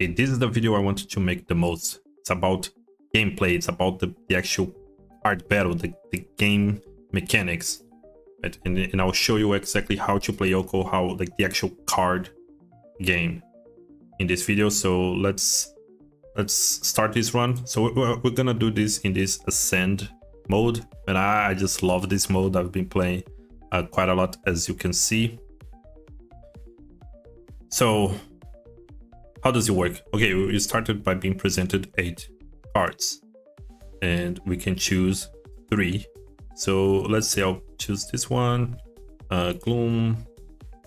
Okay, this is the video I wanted to make the most. It's about gameplay, it's about the actual card battle, the game mechanics. Right? And I'll show you exactly how to play Okko, how like the actual card game in this video. So let's start this run. So we're gonna do this in this Ascend mode, and I just love this mode. I've been playing quite a lot, as you can see. So how does it work? Okay, we started by being presented 8 cards, and we can choose 3. So let's say I'll choose this one, Gloom,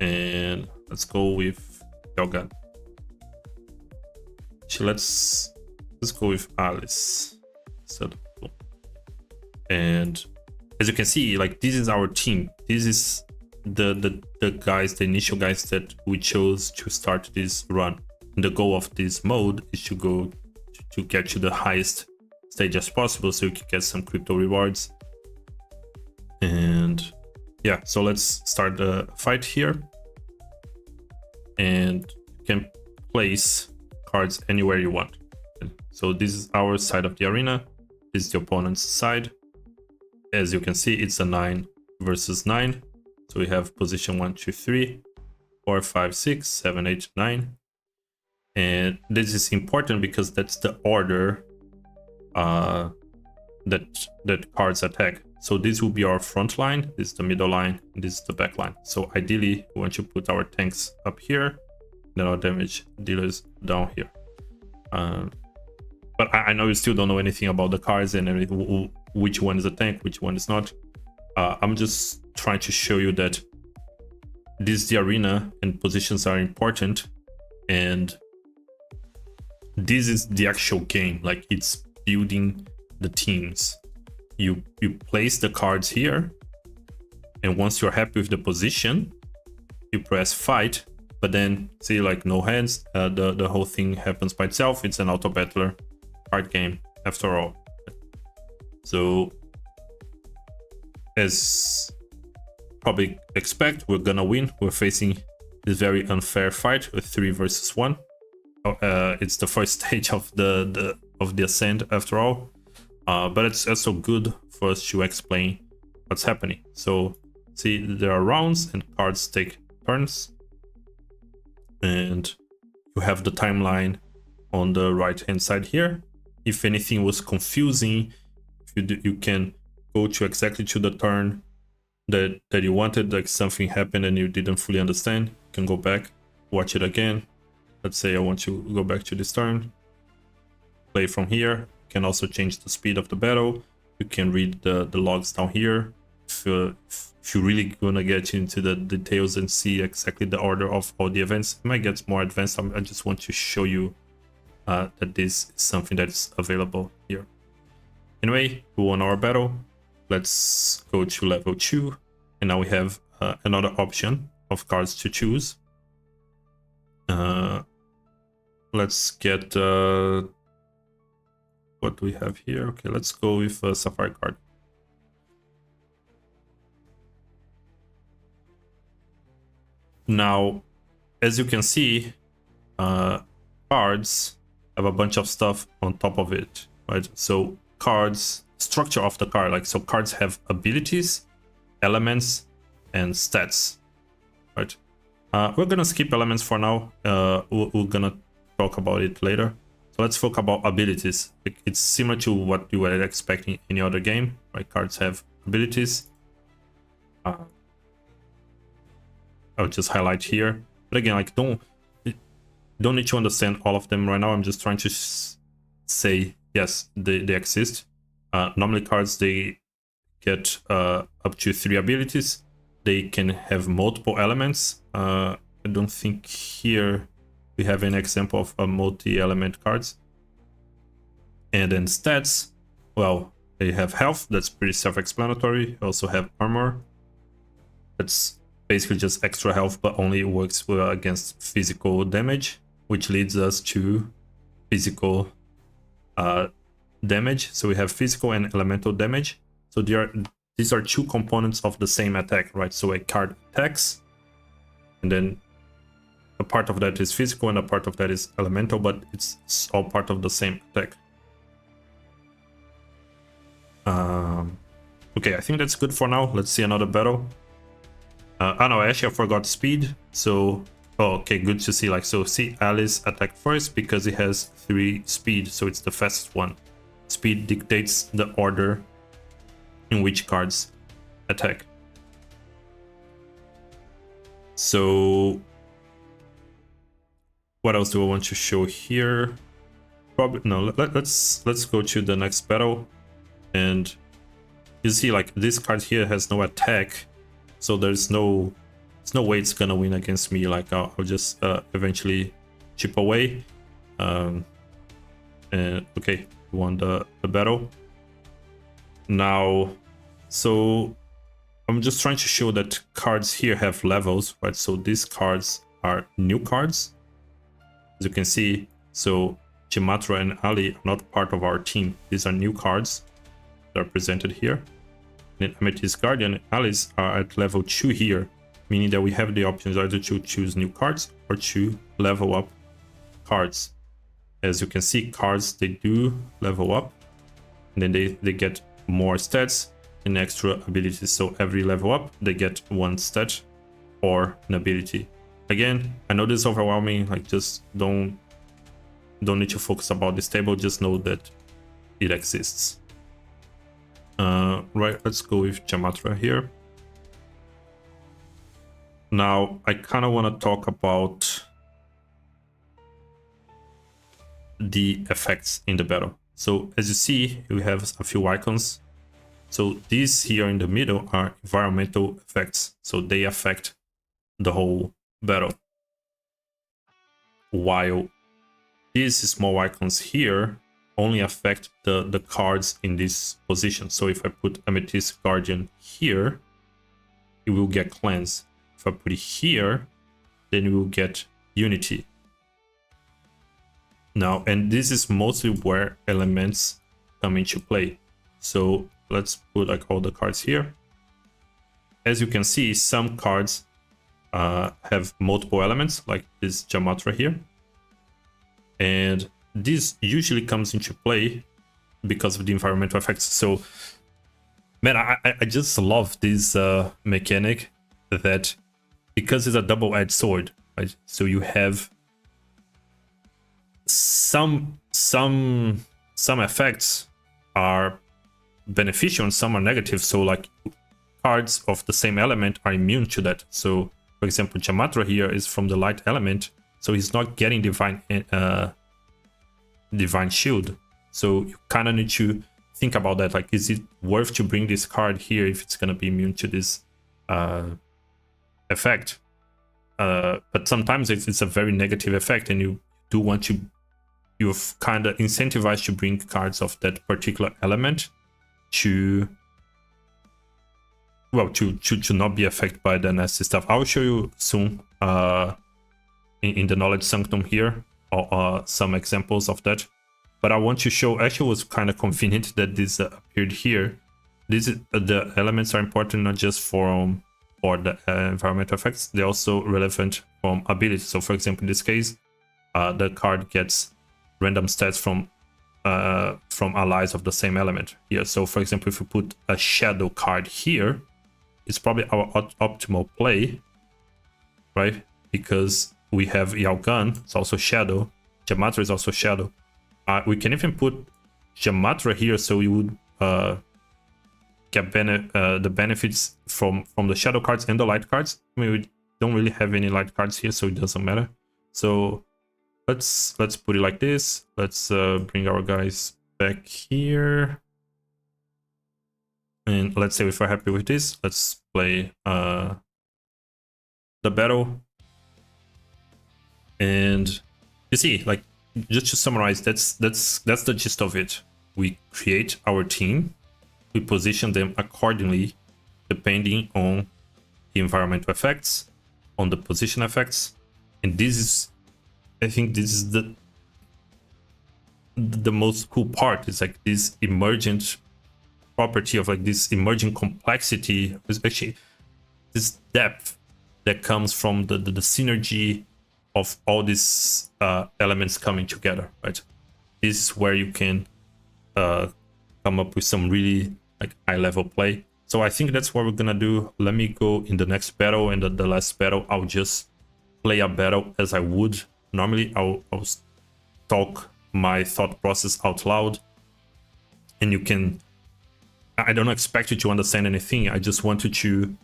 and let's go with Yoga. So let's go with Alice instead of Gloom. And as you can see, like, this is our team. This is the guys, the initial guys that we chose to start this run. And the goal of this mode is to go to get to the highest stage as possible, so you can get some crypto rewards. And yeah, so let's start the fight here, and you can place cards anywhere you want. So this is our side of the arena, this is the opponent's side. As you can see, it's a 9 versus 9. So we have position 1, 2, 3, 4, 5, 6, 7, 8, 9. And this is important because that's the order that cards attack. So this will be our front line, this is the middle line, and this is the back line. So ideally, we want to put our tanks up here, then our damage dealers down here. But I know you still don't know anything about the cards and everything, which one is a tank, which one is not. I'm just trying to show you that this is the arena and positions are important, and this is the actual game. Like, it's building the teams. You place the cards here, and once you're happy with the position, you press fight. But then see, like, no hands, the whole thing happens by itself. It's an auto battler card game after all. So as probably expect, we're gonna win. We're facing this very unfair fight with 3 versus 1. It's the first stage of the Ascend after all, but it's also good for us to explain what's happening. So see, there are rounds and cards take turns, and you have the timeline on the right hand side here. If anything was confusing, you can go to exactly to the turn that you wanted, like something happened and you didn't fully understand. You can go back, watch it again. Let's say I want to go back to this turn, play from here. You can also change the speed of the battle. You can read the logs down here. If you're really gonna get into the details and see exactly the order of all the events, it might get more advanced. I just want to show you that this is something that's available here. Anyway, we won our battle. Let's go to level 2, and now we have another option of cards to choose. Let's get what do we have here? Okay, let's go with a Sapphire card. Now, as you can see, cards have a bunch of stuff on top of it, right? So cards, structure of the card, like, so cards have abilities, elements, and stats, right? We're gonna skip elements for now. We're gonna talk about it later. So let's focus about abilities. It's similar to what you were expecting in any other game, right? Cards have abilities. I'll just highlight here. But again, like, don't need to understand all of them right now. I'm just trying to say, yes, they exist. Normally cards, they get up to 3 abilities. They can have multiple elements. I don't think here we have an example of multi-element cards. And then stats, well, they have health. That's pretty self-explanatory. Also have armor. That's basically just extra health, but only works against physical damage, which leads us to physical damage. So we have physical and elemental damage. So these are 2 components of the same attack, right? So a card attacks, and then a part of that is physical and a part of that is elemental, but it's all part of the same attack. Okay, I think that's good for now. Let's see another battle. Oh no, actually I forgot speed. So, oh, okay, good to see. Like, so see Alice attack first because it has 3 speed, so it's the fastest one. Speed dictates the order in which cards attack. So, what else do I want to show here? Probably no. Let's go to the next battle, and you see like this card here has no attack, so there's no way it's gonna win against me. Like I'll just eventually chip away. And okay, won the battle. Now, so I'm just trying to show that cards here have levels, right? So these cards are new cards, as you can see. So Jimatra and Ali are not part of our team. These are new cards that are presented here. And Amethyst Guardian and Alice are at level 2 here, meaning that we have the options either to choose new cards or to level up cards. As you can see, cards, they do level up, and then they get more stats and extra abilities. So every level up, they get 1 stat or an ability. Again, I know this is overwhelming, like just don't need to focus about this table, just know that it exists. Right, let's go with Jamatra here. Now, I kind of want to talk about the effects in the battle. So as you see, we have a few icons. So these here in the middle are environmental effects. So they affect the whole battle. While these small icons here only affect the cards in this position. So if I put Amethyst Guardian here, it will get Cleanse. If I put it here, then we will get Unity. Now, and this is mostly where elements come into play. So let's put like all the cards here. As you can see, some cards have multiple elements, like this Jamatra here. And this usually comes into play because of the environmental effects. So, man, I just love this mechanic that, because it's a double-edged sword, right? So you have some effects are beneficial and some are negative. So like cards of the same element are immune to that. So for example, Jamatra here is from the light element, so he's not getting divine shield. So you kind of need to think about that. Like, is it worth to bring this card here if it's gonna be immune to this effect? But sometimes it's a very negative effect, and you do want to, you've kind of incentivized to bring cards of that particular element to, well, to not be affected by the nasty stuff. I'll show you soon in the knowledge sanctum here or some examples of that. But I want to show, actually was kind of convenient that this appeared here. This is, the elements are important not just for the environmental effects, they're also relevant from abilities. So for example, in this case, the card gets random stats from allies of the same element here. So for example, if we put a shadow card here, it's probably our optimal play, right? Because we have Yalgan, it's also shadow. Jamatra is also shadow. We can even put Jamatra here, so you would get the benefits from the shadow cards and the light cards. I mean, we don't really have any light cards here, so it doesn't matter. So let's put it like this. Let's bring our guys back here, and let's say if we're happy with this, let's play the battle. And you see, like, just to summarize, that's the gist of it. We create our team, we position them accordingly depending on the environmental effects, on the position effects, and this is, I think this is the most cool part. Is like this emergent property of like this emerging complexity, is actually this depth that comes from the synergy of all these elements coming together, right? This is where you can come up with some really like high level play. So I think that's what we're gonna do. Let me go in the next battle, and the last battle I'll just play a battle as I would normally. I'll talk my thought process out loud, and you can, I don't expect you to understand anything. I just want you to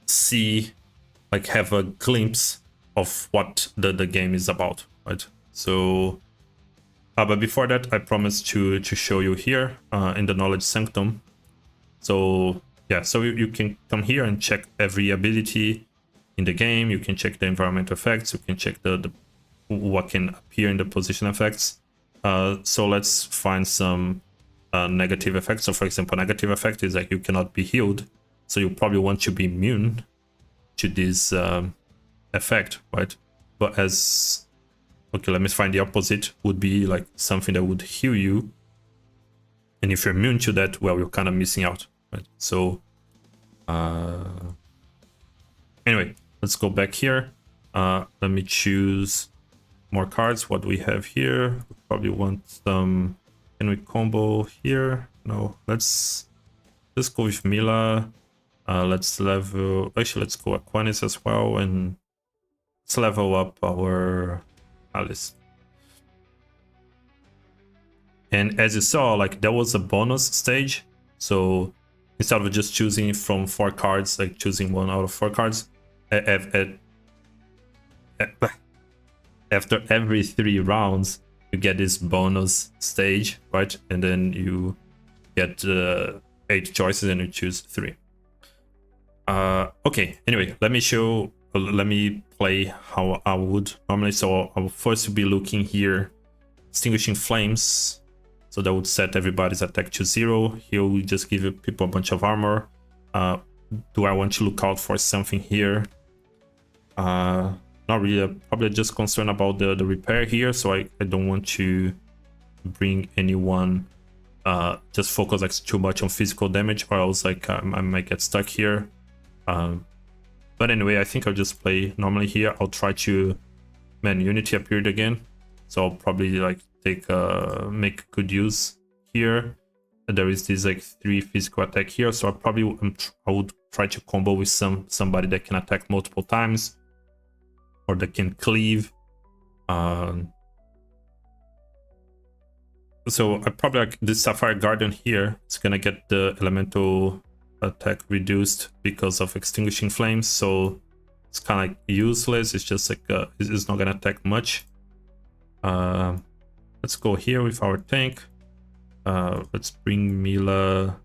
see, like, have a glimpse of what the game is about, right? So but before that, I promised to show you here in the knowledge sanctum. So yeah, so you can come here and check every ability in the game. You can check the environmental effects. You can check the what can appear in the position effects. So let's find some negative effects. So for example, negative effect is like you cannot be healed. So you probably want to be immune to this effect, right? But as, okay, let me find the opposite, would be like something that would heal you. And if you're immune to that, well, you're kind of missing out, right? So anyway, let's go back here. Let me choose more cards. What do we have here? We probably want some, can we combo here? No, let's go with Mila. Let's level, actually let's go Aquinas as well, and let's level up our Alice. And as you saw, like, there was a bonus stage. So instead of just choosing from 4 cards, like choosing 1 out of 4 cards, after every 3 rounds, you get this bonus stage, right? And then you get 8 choices and you choose 3. Okay, anyway, let me play how I would normally. So I will first be looking here, extinguishing flames. So that would set everybody's attack to 0. Here we just give people a bunch of armor. Do I want to look out for something here? Not really. I'm probably just concerned about the repair here. So I don't want to bring anyone just focus like too much on physical damage, or else like I might get stuck here. But anyway, I think I'll just play normally here. I'll try to, man, Unity appeared again, so I'll probably like make good use here. And there is this like 3 physical attack here, so I would try to combo with somebody that can attack multiple times, or that can cleave. So I probably like this Sapphire Guardian here. It's gonna get the elemental attack reduced because of extinguishing flames, so it's kind of like useless. It's just like it's not gonna attack much. Let's go here with our tank. Let's bring Mila.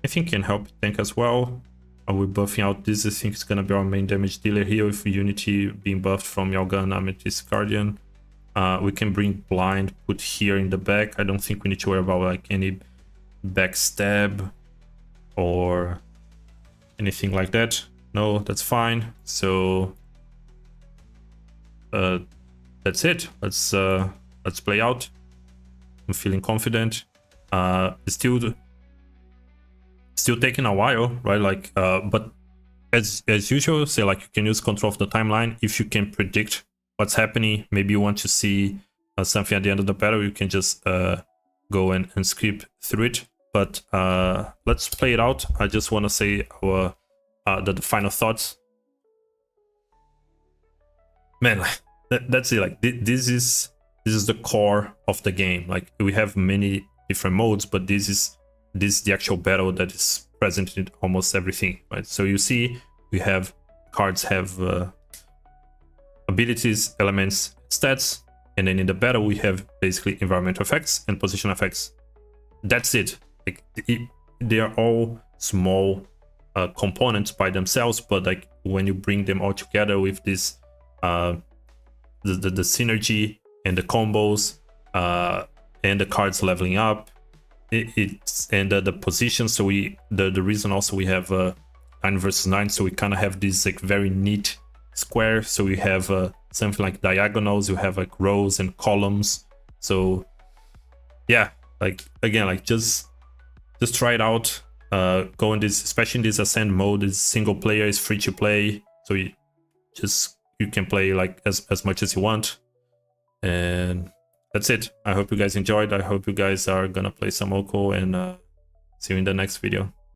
I think can help tank as well. We're buffing out this. I think it's gonna be our main damage dealer here with Unity being buffed from Yalgan, Amethyst Guardian. We can bring Blind, put here in the back. I don't think we need to worry about like any backstab or anything like that. No, that's fine. So that's it. Let's play out. I'm feeling confident. It's still taking a while, right? Like but as usual, say like you can use control of the timeline if you can predict what's happening. Maybe you want to see something at the end of the battle, you can just go and skip through it. But let's play it out. I just want to say our the final thoughts. Man, that's it. Like this is the core of the game. Like we have many different modes, but this is the actual battle that is present in almost everything, right? So you see, we have cards have abilities, elements, stats, and then in the battle we have basically environmental effects and position effects. That's it. Like they are all small components by themselves, but like when you bring them all together with this the synergy and the combos and the cards leveling up, it's and the position. So the reason also we have 9 versus 9, so we kind of have this like very neat square. So we have something like diagonals, you have like rows and columns. So yeah, like again, like just try it out. Go in this, especially in this ascend mode. It's single player, is free to play, so you you can play like as much as you want. And that's it. I hope you guys enjoyed. I hope you guys are gonna play some Okko, and see you in the next video.